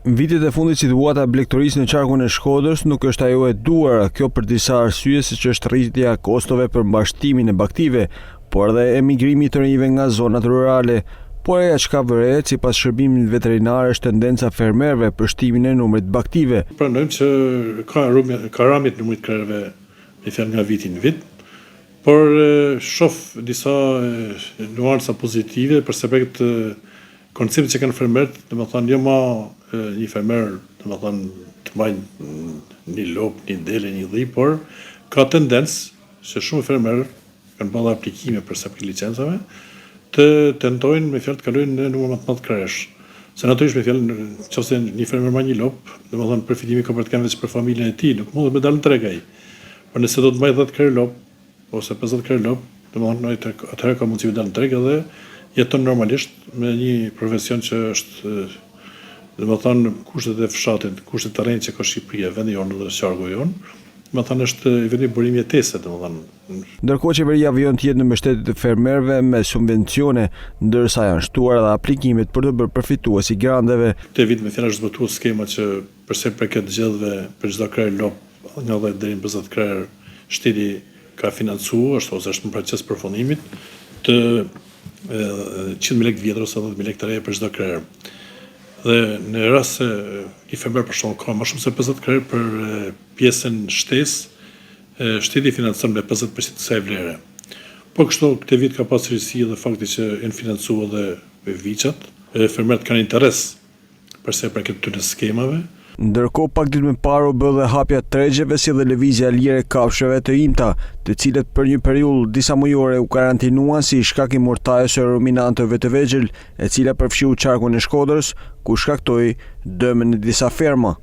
Vitet e fundit situata e blegtorisë në qarkun e Shkodrës nuk është ajo e duara, kjo për disa arsye siç është rritja e kostove për mbashtimin e baktive, por edhe emigrimi i të rinjve nga zonat rurale. Por ajo çka vëret sipas shërbimit veterinar është tendenca e fermerëve për shtimin e numrit baktive. Pranojmë që ka rrëmje të numrit krerëve në fjalë nga viti në vit, por shoh disa nuanca pozitive për sepekt konceptet që kanë fermerët, domethënë jo më një fermer, domethënë të mbajnë një lop, një dele, një dhi, por ka tendencë se shumë fermerë kanë bërë aplikime për sa për licencave, të tentojnë me fjalë të kalojnë në numër më të madh krerësh. Se natyrisht me fjalë nëse një fermer marr një lop, domethënë përfitimi ka për të kanë vetëm për familjen e tij, nuk mund të dalë në treg ai. Por nëse do të mbaj 10 krerë lop ose 50 krerë lop, domethënë atëherë ka mundësi të dalë në treg edhe jeton normalisht me një profesion që është domethënë kushtet e fshatit, kushtet të rëndë që ka Shqipëria, vendi jonë dhe qarku jonë, domethënë është i vendi burim jetese, domethënë. Ndërkohë qeveria vjen të jetë në mbështetje të fermerëve me subvencione, ndërsa janë shtuar edhe aplikimet për të bërë përfituesi granteve. Këtë vit me fjalë është zbatuar skema që përse përket zgjedhjeve për çdo krerë lop nga 10 deri në 50 krerë, shteti ka financuar ose është në proces përfundimit të 100.000 lekë vjetër ose 10.000 lekë të reja për çdo krerë. Dhe në rast se një fermer për shkak ka më shumë se 50 krerë për pjesën shtesë, shteti financon me 50% të kësaj vlere. Po kështu këtë vit ka pasur rësi dhe fakti që janë financuar edhe viçat, fermerët kanë interes përse për këtyre skemave. Ndërkohë pak ditë më parë u bë dhe hapja e tregjeve si dhe lëvizja e lirë e kafshëve të imta, të cilët për një periudhë disa mujore u karantinuan si shkak i mortajës së ruminantëve të vegjël, e cila përfshiu qarkun e Shkodrës, ku shkaktoi dëmën në disa ferma.